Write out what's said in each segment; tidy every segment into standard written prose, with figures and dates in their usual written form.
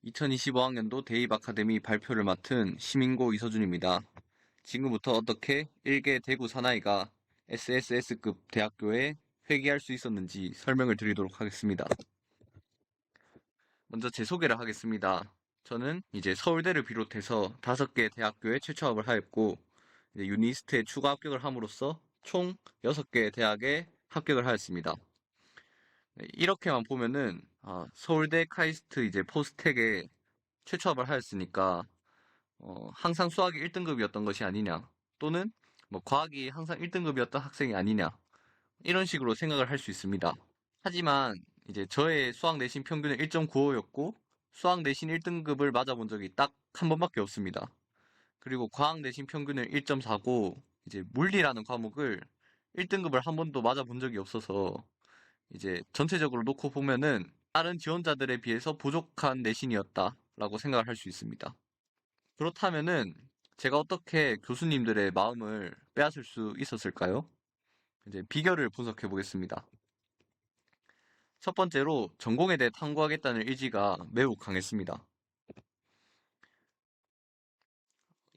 2025학년도 대입 아카데미 발표를 맡은 시민고 이서준입니다. 지금부터 어떻게 일개 대구 사나이가 SSS급 대학교에 회귀할 수 있었는지 설명을 드리도록 하겠습니다. 먼저 제 소개를 하겠습니다. 저는 이제 서울대를 비롯해서 5개 대학교에 최초합을 하였고, 이제 유니스트에 추가 합격을 함으로써 총 6개 대학에 합격을 하였습니다. 이렇게만 보면은 서울대 카이스트 이제 포스텍에 최초합을 하였으니까 항상 수학이 1등급이었던 것이 아니냐, 또는 뭐 과학이 항상 1등급이었던 학생이 아니냐, 이런 식으로 생각을 할 수 있습니다. 하지만 이제 저의 수학 내신 평균은 1.95였고 수학 내신 1등급을 맞아본 적이 딱 한 번밖에 없습니다. 그리고 과학 내신 평균은 1.4고 이제 물리라는 과목을 1등급을 한 번도 맞아본 적이 없어서 이제 전체적으로 놓고 보면은 다른 지원자들에 비해서 부족한 내신이었다라고 생각을 할 수 있습니다. 그렇다면은 제가 어떻게 교수님들의 마음을 빼앗을 수 있었을까요? 이제 비결을 분석해 보겠습니다. 첫 번째로 전공에 대해 탐구하겠다는 의지가 매우 강했습니다.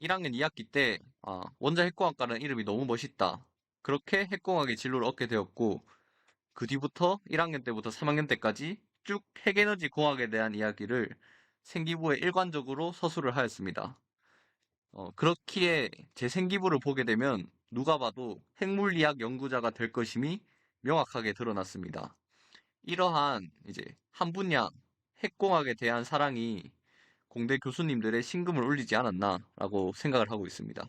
1학년 2학기 때 원자 핵공학과라는 이름이 너무 멋있다. 그렇게 핵공학의 진로를 얻게 되었고 그 뒤부터 1학년 때부터 3학년 때까지 쭉 핵에너지 공학에 대한 이야기를 생기부에 일관적으로 서술을 하였습니다. 그렇기에 제 생기부를 보게 되면 누가 봐도 핵물리학 연구자가 될 것임이 명확하게 드러났습니다. 이러한 이제 한 분야 핵공학에 대한 사랑이 공대 교수님들의 심금을 울리지 않았나라고 생각을 하고 있습니다.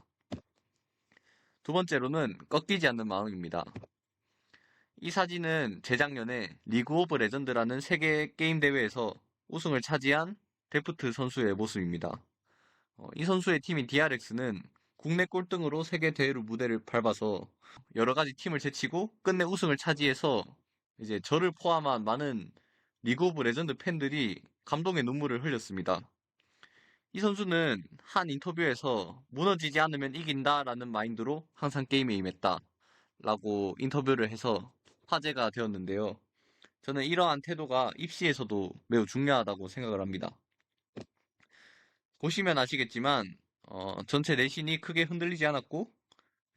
두 번째로는 꺾이지 않는 마음입니다. 이 사진은 재작년에 리그 오브 레전드라는 세계 게임 대회에서 우승을 차지한 데프트 선수의 모습입니다. 이 선수의 팀인 DRX는 국내 꼴등으로 세계 대회로 무대를 밟아서 여러 가지 팀을 제치고 끝내 우승을 차지해서 이제 저를 포함한 많은 리그 오브 레전드 팬들이 감동의 눈물을 흘렸습니다. 이 선수는 한 인터뷰에서 무너지지 않으면 이긴다라는 마인드로 항상 게임에 임했다라고 인터뷰를 해서 화제가 되었는데요. 저는 이러한 태도가 입시에서도 매우 중요하다고 생각을 합니다. 보시면 아시겠지만 전체 내신이 크게 흔들리지 않았고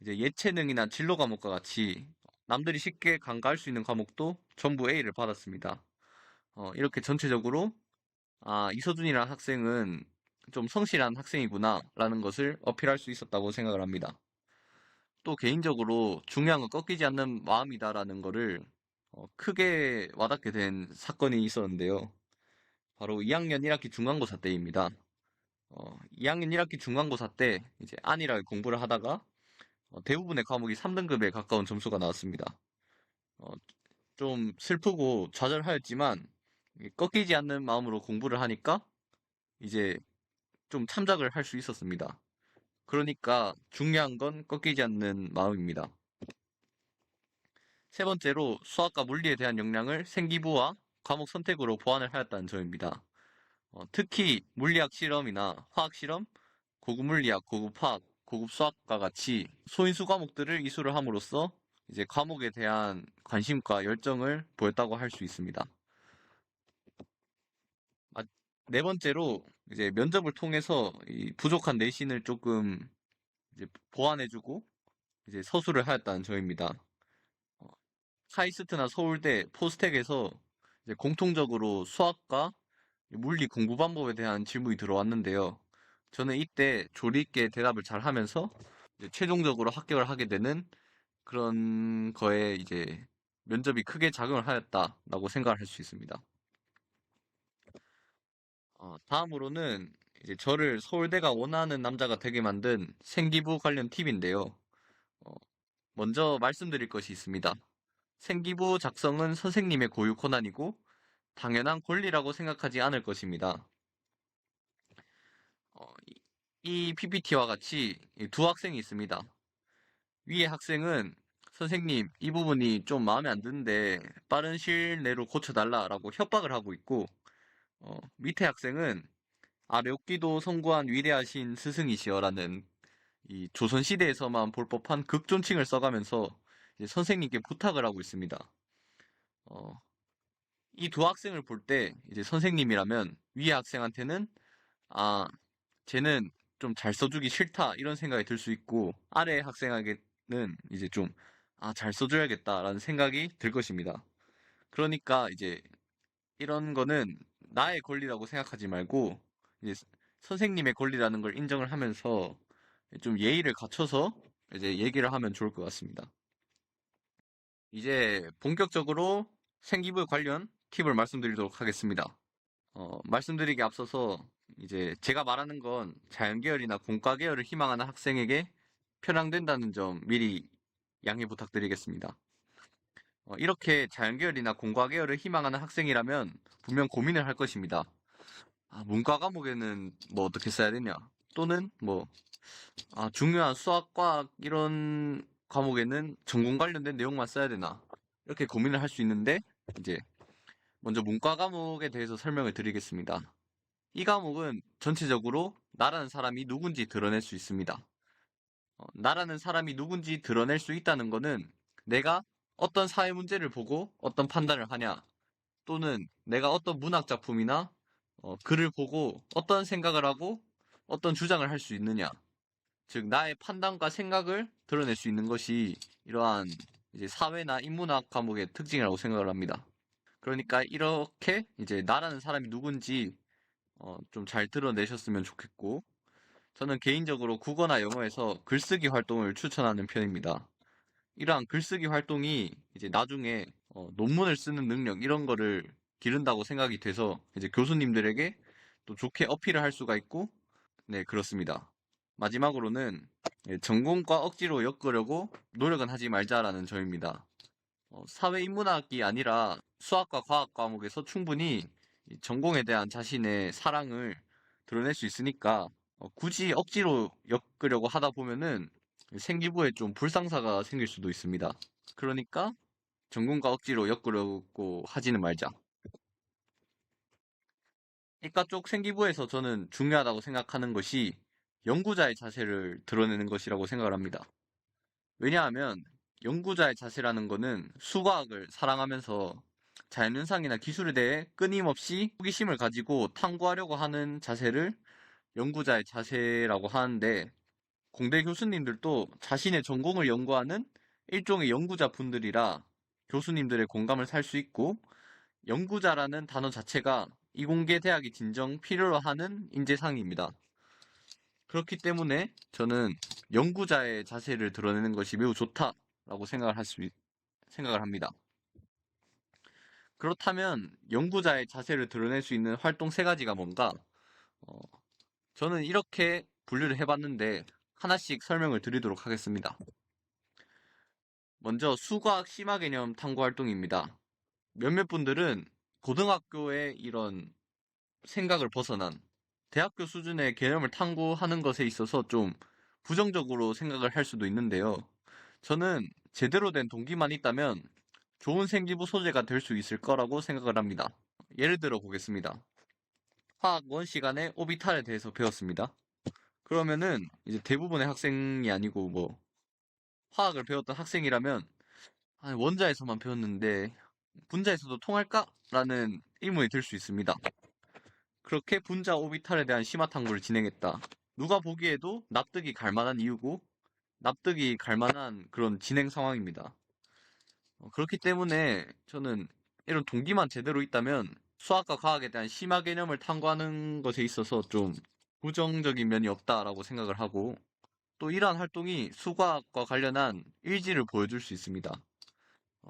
이제 예체능이나 진로 과목과 같이 남들이 쉽게 간과할 수 있는 과목도 전부 A를 받았습니다. 이렇게 전체적으로 이서준이라는 학생은 좀 성실한 학생이구나 라는 것을 어필할 수 있었다고 생각을 합니다. 또 개인적으로 중요한 건 꺾이지 않는 마음이다라는 거를 크게 와닿게 된 사건이 있었는데요. 바로 2학년 1학기 중간고사 때입니다. 2학년 1학기 중간고사 때 이제 안일하게 공부를 하다가 대부분의 과목이 3등급에 가까운 점수가 나왔습니다. 어, 좀 슬프고 좌절하였지만 꺾이지 않는 마음으로 공부를 하니까 이제 좀 참작을 할 수 있었습니다. 그러니까 중요한 건 꺾이지 않는 마음입니다. 세 번째로 수학과 물리에 대한 역량을 생기부와 과목 선택으로 보완을 하였다는 점입니다. 특히 물리학 실험이나 화학 실험, 고급 물리학, 고급 화학, 고급 수학과 같이 소인수 과목들을 이수를 함으로써 이제 과목에 대한 관심과 열정을 보였다고 할 수 있습니다. 네 번째로 이제 면접을 통해서 이 부족한 내신을 조금 이제 보완해주고 이제 서술을 하였다는 점입니다. 어, 카이스트나 서울대, 포스텍에서 이제 공통적으로 수학과 물리 공부 방법에 대한 질문이 들어왔는데요. 저는 이때 조리 있게 대답을 잘 하면서 이제 최종적으로 합격을 하게 되는 그런 거에 이제 면접이 크게 작용을 하였다라고 생각을 할 수 있습니다. 다음으로는 이제 저를 서울대가 원하는 남자가 되게 만든 생기부 관련 팁인데요. 어, 먼저 말씀드릴 것이 있습니다. 생기부 작성은 선생님의 고유 권한이고 당연한 권리라고 생각하지 않을 것입니다. 이 PPT와 같이 두 학생이 있습니다. 위의 학생은 선생님, 이 부분이 좀 마음에 안 드는데 빠른 시일 내로 고쳐달라라고 협박을 하고 있고, 밑에 학생은 렵기도 성구한 위대하신 스승이시여라는 이 조선시대에서만 볼 법한 극존칭을 써가면서 이제 선생님께 부탁을 하고 있습니다. 어, 이 두 학생을 볼 때 이제 선생님이라면 위의 학생한테는 아, 쟤는 좀 잘 써주기 싫다 이런 생각이 들 수 있고 아래 학생에게는 이제 좀 잘 써줘야겠다라는 생각이 들 것입니다. 그러니까 이제 이런 거는 나의 권리라고 생각하지 말고 이제 선생님의 권리라는 걸 인정을 하면서 좀 예의를 갖춰서 이제 얘기를 하면 좋을 것 같습니다. 이제 본격적으로 생기부 관련 팁을 말씀드리도록 하겠습니다. 말씀드리기 앞서서 이제 제가 말하는 건 자연계열이나 공과계열을 희망하는 학생에게 편향된다는 점 미리 양해 부탁드리겠습니다. 이렇게 자연계열이나 공과계열을 희망하는 학생이라면 분명 고민을 할 것입니다. 문과 과목에는 뭐 어떻게 써야 되냐? 또는 뭐 중요한 수학, 과학 이런 과목에는 전공 관련된 내용만 써야 되나? 이렇게 고민을 할 수 있는데 이제 먼저 문과 과목에 대해서 설명을 드리겠습니다. 이 과목은 전체적으로 나라는 사람이 누군지 드러낼 수 있습니다. 나라는 사람이 누군지 드러낼 수 있다는 것은 내가 어떤 사회 문제를 보고 어떤 판단을 하냐, 또는 내가 어떤 문학 작품이나 글을 보고 어떤 생각을 하고 어떤 주장을 할 수 있느냐, 즉 나의 판단과 생각을 드러낼 수 있는 것이 이러한 이제 사회나 인문학 과목의 특징이라고 생각을 합니다. 그러니까 이렇게 이제 나라는 사람이 누군지 좀 잘 드러내셨으면 좋겠고, 저는 개인적으로 국어나 영어에서 글쓰기 활동을 추천하는 편입니다. 이러한 글쓰기 활동이 이제 나중에 논문을 쓰는 능력 이런 거를 기른다고 생각이 돼서 이제 교수님들에게 또 좋게 어필을 할 수가 있고, 네, 그렇습니다. 마지막으로는 전공과 억지로 엮으려고 노력은 하지 말자라는 점입니다. 사회인문학이 아니라 수학과 과학 과목에서 충분히 이 전공에 대한 자신의 사랑을 드러낼 수 있으니까 굳이 억지로 엮으려고 하다 보면은 생기부에 좀 불상사가 생길 수도 있습니다. 그러니까 전공과 억지로 엮으려고 하지는 말자. 이과 쪽 생기부에서 저는 중요하다고 생각하는 것이 연구자의 자세를 드러내는 것이라고 생각을 합니다. 왜냐하면 연구자의 자세라는 것은 수과학을 사랑하면서 자연현상이나 기술에 대해 끊임없이 호기심을 가지고 탐구하려고 하는 자세를 연구자의 자세라고 하는데, 공대 교수님들도 자신의 전공을 연구하는 일종의 연구자 분들이라 교수님들의 공감을 살 수 있고, 연구자라는 단어 자체가 이공계 대학이 진정 필요로 하는 인재상입니다. 그렇기 때문에 저는 연구자의 자세를 드러내는 것이 매우 좋다라고 생각을 합니다. 그렇다면 연구자의 자세를 드러낼 수 있는 활동 세 가지가 뭔가? 어, 저는 이렇게 분류를 해봤는데 하나씩 설명을 드리도록 하겠습니다. 먼저 수과학 심화 개념 탐구 활동입니다. 몇몇 분들은 고등학교의 이런 생각을 벗어난 대학교 수준의 개념을 탐구하는 것에 있어서 좀 부정적으로 생각을 할 수도 있는데요. 저는 제대로 된 동기만 있다면 좋은 생기부 소재가 될 수 있을 거라고 생각을 합니다. 예를 들어 보겠습니다. 화학 1 시간에 오비탈에 대해서 배웠습니다. 그러면은 이제 대부분의 학생이 아니고 뭐 화학을 배웠던 학생이라면 원자에서만 배웠는데 분자에서도 통할까? 라는 의문이 들 수 있습니다. 그렇게 분자 오비탈에 대한 심화 탐구를 진행했다. 누가 보기에도 납득이 갈 만한 이유고 납득이 갈 만한 그런 진행 상황입니다. 그렇기 때문에 저는 이런 동기만 제대로 있다면 수학과 과학에 대한 심화 개념을 탐구하는 것에 있어서 좀 부정적인 면이 없다라고 생각을 하고, 또 이러한 활동이 수과학과 관련한 일지를 보여줄 수 있습니다.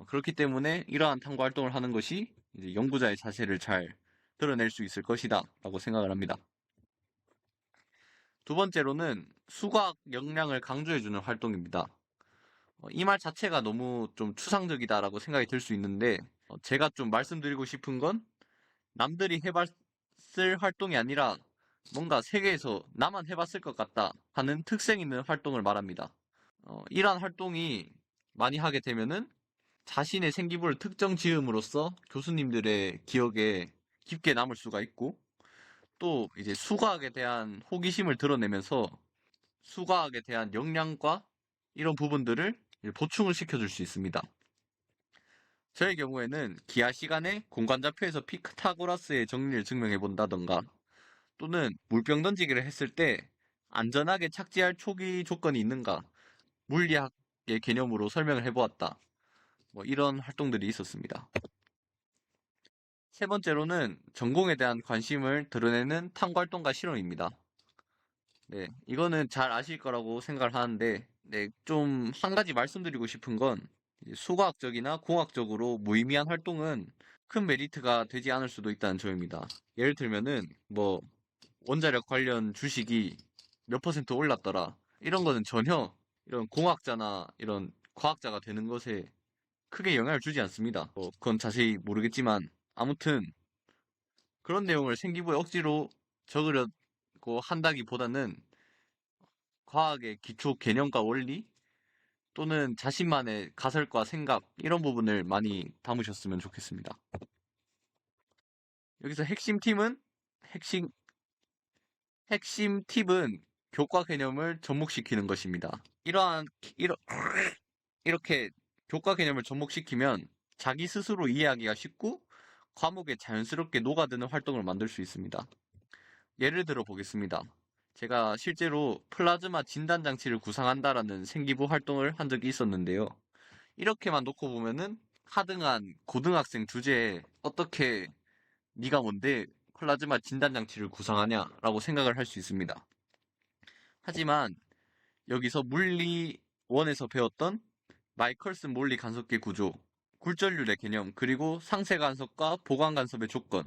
그렇기 때문에 이러한 탐구 활동을 하는 것이 이제 연구자의 자세를 잘 드러낼 수 있을 것이다 라고 생각을 합니다. 두 번째로는 수과학 역량을 강조해주는 활동입니다. 이 말 자체가 너무 좀 추상적이다라고 생각이 들 수 있는데, 제가 좀 말씀드리고 싶은 건 남들이 해봤을 활동이 아니라 뭔가 세계에서 나만 해봤을 것 같다 하는 특색 있는 활동을 말합니다. 이러한 활동이 많이 하게 되면은 자신의 생기부를 특정 지음으로써 교수님들의 기억에 깊게 남을 수가 있고, 또 이제 수과학에 대한 호기심을 드러내면서 수과학에 대한 역량과 이런 부분들을 보충을 시켜줄 수 있습니다. 저의 경우에는 기하 시간에 공간좌표에서 피타고라스의 정리를 증명해 본다던가 또는 물병 던지기를 했을 때 안전하게 착지할 초기 조건이 있는가 물리학의 개념으로 설명을 해보았다. 뭐 이런 활동들이 있었습니다. 세 번째로는 전공에 대한 관심을 드러내는 탐구활동과 실험입니다. 네, 이거는 잘 아실 거라고 생각을 하는데, 네, 좀 한 가지 말씀드리고 싶은 건 이제 수과학적이나 공학적으로 무의미한 활동은 큰 메리트가 되지 않을 수도 있다는 점입니다. 예를 들면은 뭐 원자력 관련 주식이 몇 퍼센트 올랐더라. 이런 거는 전혀 이런 공학자나 이런 과학자가 되는 것에 크게 영향을 주지 않습니다. 그건 자세히 모르겠지만 아무튼 그런 내용을 생기부에 억지로 적으려고 한다기보다는 과학의 기초 개념과 원리 또는 자신만의 가설과 생각 이런 부분을 많이 담으셨으면 좋겠습니다. 여기서 핵심 핵심 팁은 교과 개념을 접목시키는 것입니다. 이렇게 교과 개념을 접목시키면 자기 스스로 이해하기가 쉽고 과목에 자연스럽게 녹아드는 활동을 만들 수 있습니다. 예를 들어 보겠습니다. 제가 실제로 플라즈마 진단 장치를 구상한다라는 생기부 활동을 한 적이 있었는데요. 이렇게만 놓고 보면은 하등한 고등학생 주제에 어떻게 네가 뭔데 플라즈마 진단 장치를 구상하냐라고 생각을 할 수 있습니다. 하지만 여기서 물리 1에서 배웠던 마이컬슨 몰리 간섭계 구조, 굴절률의 개념, 그리고 상세 간섭과 보강 간섭의 조건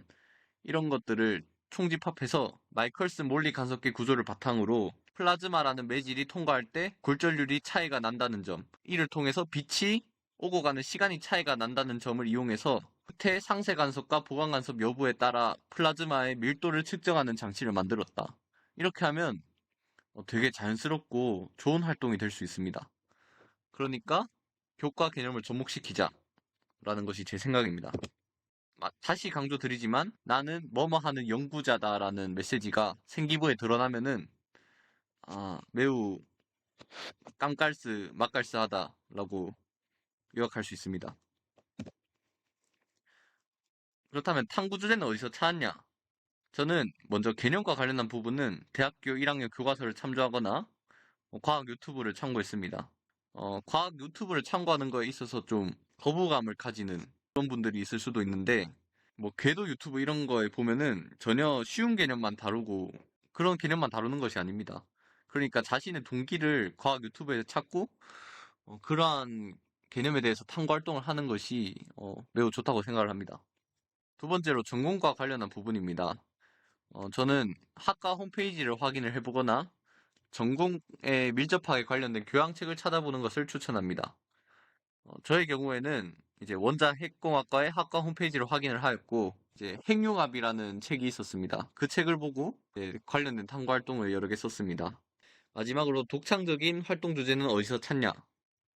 이런 것들을 총집합해서 마이컬슨 몰리 간섭계 구조를 바탕으로 플라즈마라는 매질이 통과할 때 굴절률이 차이가 난다는 점, 이를 통해서 빛이 오고 가는 시간이 차이가 난다는 점을 이용해서 후퇴 상세 간섭과 보강 간섭 여부에 따라 플라즈마의 밀도를 측정하는 장치를 만들었다. 이렇게 하면 되게 자연스럽고 좋은 활동이 될 수 있습니다. 그러니까 교과 개념을 접목시키자라는 것이 제 생각입니다. 다시 강조드리지만 나는 뭐뭐 하는 연구자다라는 메시지가 생기부에 드러나면은 매우 깜깔스 맛깔스하다라고 요약할 수 있습니다. 그렇다면 탐구 주제는 어디서 찾았냐? 저는 먼저 개념과 관련한 부분은 대학교 1학년 교과서를 참조하거나 과학 유튜브를 참고했습니다. 과학 유튜브를 참고하는 거에 있어서 좀 거부감을 가지는 그런 분들이 있을 수도 있는데, 뭐, 궤도 유튜브 이런 거에 보면은 전혀 쉬운 개념만 다루고 그런 개념만 다루는 것이 아닙니다. 그러니까 자신의 동기를 과학 유튜브에서 찾고, 그러한 개념에 대해서 탐구 활동을 하는 것이 매우 좋다고 생각을 합니다. 두 번째로 전공과 관련한 부분입니다. 저는 학과 홈페이지를 확인을 해보거나 전공에 밀접하게 관련된 교양책을 찾아보는 것을 추천합니다. 저의 경우에는 이제 원자 핵공학과의 학과 홈페이지를 확인을 하였고, 이제 핵융합이라는 책이 있었습니다. 그 책을 보고 이제 관련된 탐구 활동을 여러 개 썼습니다. 마지막으로 독창적인 활동 주제는 어디서 찾냐?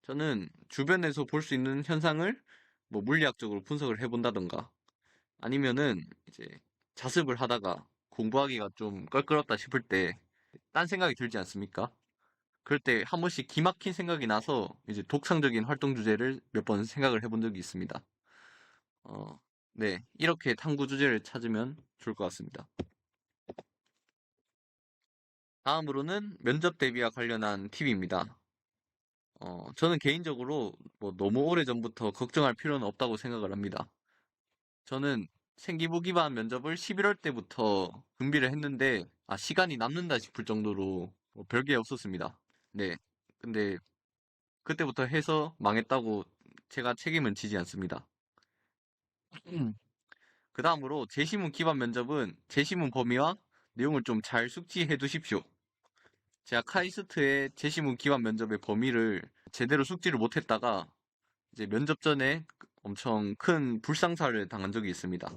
저는 주변에서 볼 수 있는 현상을 뭐 물리학적으로 분석을 해본다던가, 아니면은 이제 자습을 하다가 공부하기가 좀 껄끄럽다 싶을 때 딴 생각이 들지 않습니까? 그럴 때 한 번씩 기막힌 생각이 나서 이제 독창적인 활동 주제를 몇 번 생각을 해본 적이 있습니다. 네, 이렇게 탐구 주제를 찾으면 좋을 것 같습니다. 다음으로는 면접 대비와 관련한 팁입니다. 저는 개인적으로 뭐 너무 오래 전부터 걱정할 필요는 없다고 생각을 합니다. 저는 생기부 기반 면접을 11월 때부터 준비를 했는데, 시간이 남는다 싶을 정도로 뭐 별게 없었습니다. 네. 근데 그때부터 해서 망했다고 제가 책임은 지지 않습니다. 그 다음으로 제시문 기반 면접은 제시문 범위와 내용을 좀 잘 숙지해 두십시오. 제가 카이스트의 제시문 기반 면접의 범위를 제대로 숙지를 못했다가 이제 면접 전에 엄청 큰 불상사를 당한 적이 있습니다.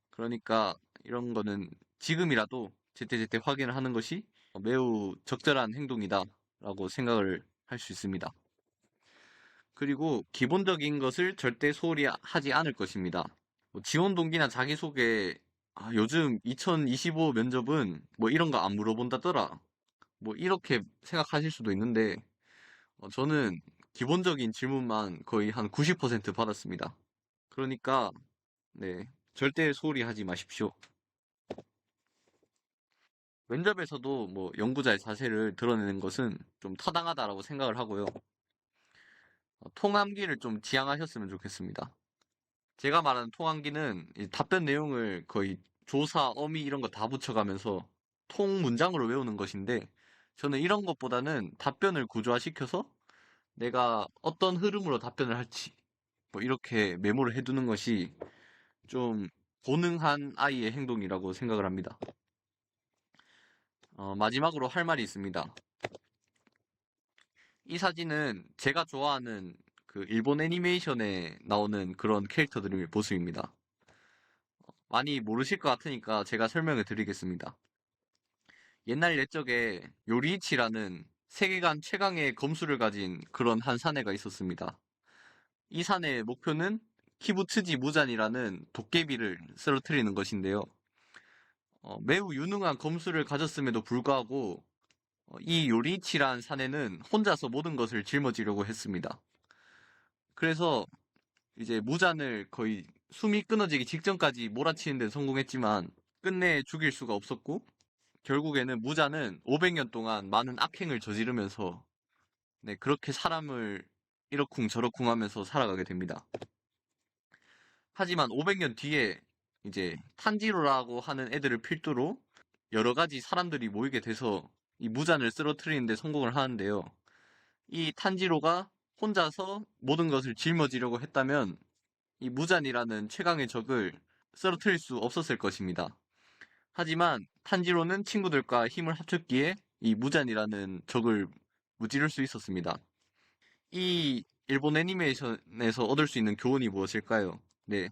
그러니까 이런 거는 지금이라도 제때제때 확인을 하는 것이 매우 적절한 행동이다라고 생각을 할 수 있습니다. 그리고 기본적인 것을 절대 소홀히 하지 않을 것입니다. 뭐 지원 동기나 자기소개, 요즘 2025 면접은 뭐 이런 거 안 물어본다더라. 뭐 이렇게 생각하실 수도 있는데, 저는 기본적인 질문만 거의 한 90% 받았습니다. 그러니까 네, 절대 소홀히 하지 마십시오. 면접에서도 뭐 연구자의 자세를 드러내는 것은 좀 타당하다라고 생각을 하고요. 통함기를 좀 지양하셨으면 좋겠습니다. 제가 말하는 통함기는 이 답변 내용을 거의 조사, 어미 이런 거 다 붙여가면서 통 문장으로 외우는 것인데 저는 이런 것보다는 답변을 구조화시켜서 내가 어떤 흐름으로 답변을 할지 뭐 이렇게 메모를 해두는 것이 좀 고능한 아이의 행동이라고 생각을 합니다. 마지막으로 할 말이 있습니다. 이 사진은 제가 좋아하는 그 일본 애니메이션에 나오는 그런 캐릭터들의 모습입니다. 많이 모르실 것 같으니까 제가 설명을 드리겠습니다. 옛날 옛적에 요리이치라는 세계관 최강의 검수를 가진 그런 한 사내가 있었습니다. 이 사내의 목표는 키부츠지 무잔이라는 도깨비를 쓰러뜨리는 것인데요. 매우 유능한 검수를 가졌음에도 불구하고 이 요리이치란 사내는 혼자서 모든 것을 짊어지려고 했습니다. 그래서 이제 무잔을 거의 숨이 끊어지기 직전까지 몰아치는 데 성공했지만 끝내 죽일 수가 없었고 결국에는 무잔은 500년 동안 많은 악행을 저지르면서 네, 그렇게 사람을 이러쿵 저러쿵 하면서 살아가게 됩니다. 하지만 500년 뒤에 이제 탄지로라고 하는 애들을 필두로 여러 가지 사람들이 모이게 돼서 이 무잔을 쓰러뜨리는 데 성공을 하는데요. 이 탄지로가 혼자서 모든 것을 짊어지려고 했다면 이 무잔이라는 최강의 적을 쓰러뜨릴 수 없었을 것입니다. 하지만 탄지로는 친구들과 힘을 합쳤기에 이 무잔이라는 적을 무찌를 수 있었습니다. 이 일본 애니메이션에서 얻을 수 있는 교훈이 무엇일까요? 네,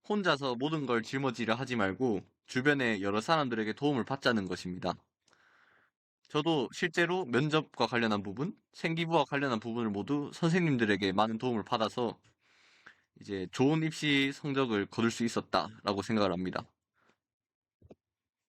혼자서 모든 걸 짊어지려 하지 말고 주변의 여러 사람들에게 도움을 받자는 것입니다. 저도 실제로 면접과 관련한 부분, 생기부와 관련한 부분을 모두 선생님들에게 많은 도움을 받아서 이제 좋은 입시 성적을 거둘 수 있었다라고 생각을 합니다.